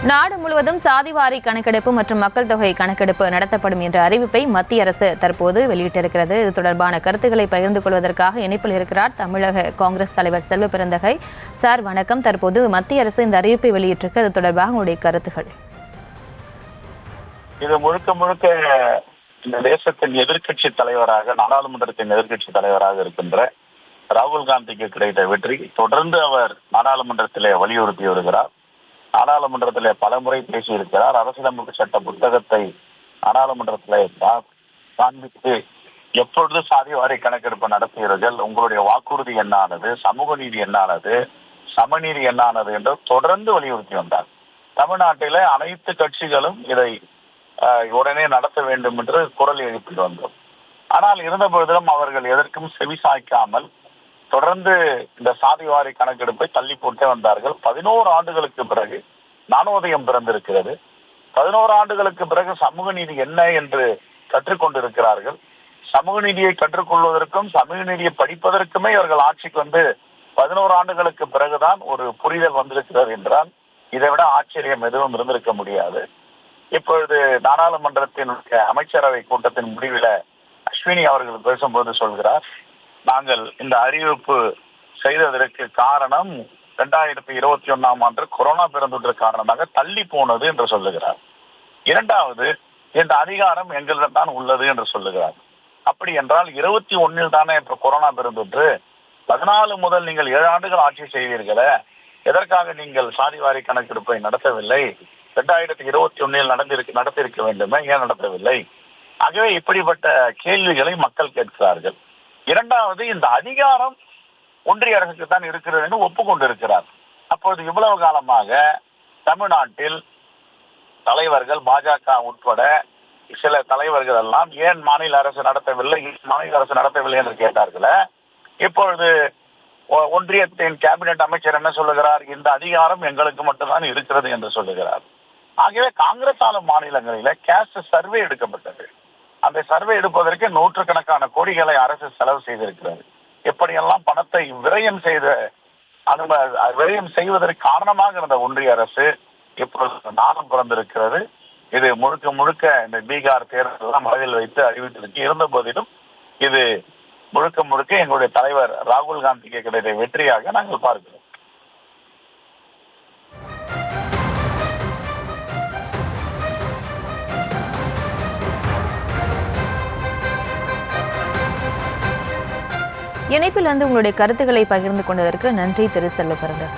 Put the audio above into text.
நாடு முழுவதும் சாதிவாரி கணக்கெடுப்பு மற்றும் மக்கள் தொகை கணக்கெடுப்பு நடத்தப்படும் என்ற அறிவிப்பை மத்திய அரசு தற்போது வெளியிட்டிருக்கிறது. இது தொடர்பான கருத்துக்களை பகிர்ந்து கொள்வதற்காக இணைப்பில் இருக்கிறார் தமிழக காங்கிரஸ் தலைவர் செல்வ பெருந்தகை. சார் வணக்கம். தற்போது மத்திய அரசு இந்த அறிவிப்பை வெளியிட்டிருக்கு, அது தொடர்பாக உங்களுடைய கருத்துக்கள்? இது முழுக்க இந்த தேசத்தின் எதிர்கட்சி தலைவராக, நாடாளுமன்றத்தின் எதிர்கட்சி தலைவராக இருக்கின்ற ராகுல் காந்திக்கு கிடைத்த வெற்றி தொடர்ந்து அவர் நாடாளுமன்றத்திலே வலியுறுத்தி வருகிறார். நாடாளுமன்றத்திலே பலமுறை பேசியிருக்கிறார். அரசியலமைப்பு சட்ட புத்தகத்தை நாடாளுமன்றத்திலே காண்பித்து எப்பொழுது சாதிவாரி கணக்கெடுப்பு நடத்துகிறீர்கள், உங்களுடைய வாக்குறுதி என்னானது, சமூக நீதி என்னானது, சமநீதி என்னானது என்று தொடர்ந்து வலியுறுத்தி வந்தார். தமிழ்நாட்டிலே அனைத்து கட்சிகளும் இதை உடனே நடத்த வேண்டும் என்று குரல் எழுப்பி வந்தோம். ஆனால் இருந்த பொழுதிலும் அவர்கள் எதற்கும் செவிசாய்க்காமல் தொடர்ந்து இந்த சாதிவாரி கணக்கெடுப்பை தள்ளி போட்டே வந்தார்கள். 11 ஆண்டுகளுக்கு பிறகு ஞானோதயம் பிறந்திருக்கிறது. 11 ஆண்டுகளுக்கு பிறகு சமூக நீதி என்ன என்று கற்றுக்கொண்டிருக்கிறார்கள். சமூக நீதியை கற்றுக்கொள்வதற்கும் சமூக நீதியை படிப்பதற்குமே இவர்கள் ஆட்சிக்கு வந்து 11 ஆண்டுகளுக்கு பிறகுதான் ஒரு புரிதல் வந்திருக்கிறது என்றால் இதை விட ஆச்சரியம் எதுவும் இருந்திருக்க முடியாது. இப்பொழுது நாடாளுமன்றத்தின் அமைச்சரவை கூட்டத்தின் முடிவில் அஸ்வினி அவர்கள் பேசும்போது சொல்கிறார், நாங்கள் இந்த அறிவிப்பு செய்ததற்கு காரணம் 2021ஆம் ஆண்டு கொரோனா பெருந்தொற்று காரணமாக தள்ளி போனது என்று சொல்லுகிறார். இரண்டாவது, இந்த அதிகாரம் எங்களிடம் தான் உள்ளது என்று சொல்லுகிறார். அப்படி என்றால் 21 தானே இப்ப கொரோனா பெருந்தொற்று, 14 முதல் நீங்கள் 7 ஆண்டுகள் ஆட்சி செய்வீர்களே, எதற்காக நீங்கள் சாதிவாரி கணக்கெடுப்பை நடத்தவில்லை? 2021 நடத்திருக்க வேண்டுமே, ஏன் நடத்தவில்லை? ஆகவே இப்படிப்பட்ட கேள்விகளை மக்கள் கேட்கிறார்கள். இரண்டாவது, இந்த அதிகாரம் ஒன்றிய அரசுக்கு தான் இருக்கிறது என்று ஒப்புக்கொண்டிருக்கிறார். அப்பொழுது இவ்வளவு காலமாக தமிழ்நாட்டில் தலைவர்கள், பாஜக உட்பட சில தலைவர்கள் எல்லாம் ஏன் மாநில அரசு நடத்தவில்லை என்று கேட்டார்களே. இப்பொழுது ஒன்றியத்தின் கேபினெட் அமைச்சர் என்ன சொல்லுகிறார்? இந்த அதிகாரம் எங்களுக்கு மட்டும்தான் இருக்கிறது என்று சொல்லுகிறார். ஆகவே காங்கிரஸ் ஆளும் மாநிலங்களில கேஸ்ட் சர்வே எடுக்கப்பட்டது. அந்த சர்வே எடுப்பதற்கு நூற்றுக்கணக்கான கோடிகளை அரசு செலவு செய்திருக்கிறது. எப்படியெல்லாம் பணத்தை விரயம் செய்வதற்கு காரணமாக இருந்த ஒன்றிய அரசு இப்பொழுது நாணம் பிறந்திருக்கிறது. இது முழுக்க இந்த பீகார் தேர்தல் மனதில் வைத்து அறிவித்திருக்கு. இருந்த போதிலும் இது முழுக்க எங்களுடைய தலைவர் ராகுல் காந்திக்கு கிடைத்த வெற்றியாக நாங்கள் பார்க்கிறோம். இணைப்பில் வந்து உங்களுடைய கருத்துக்களை பகிர்ந்து கொண்டதற்கு நன்றி திரு செல்வ பெருந்தகை.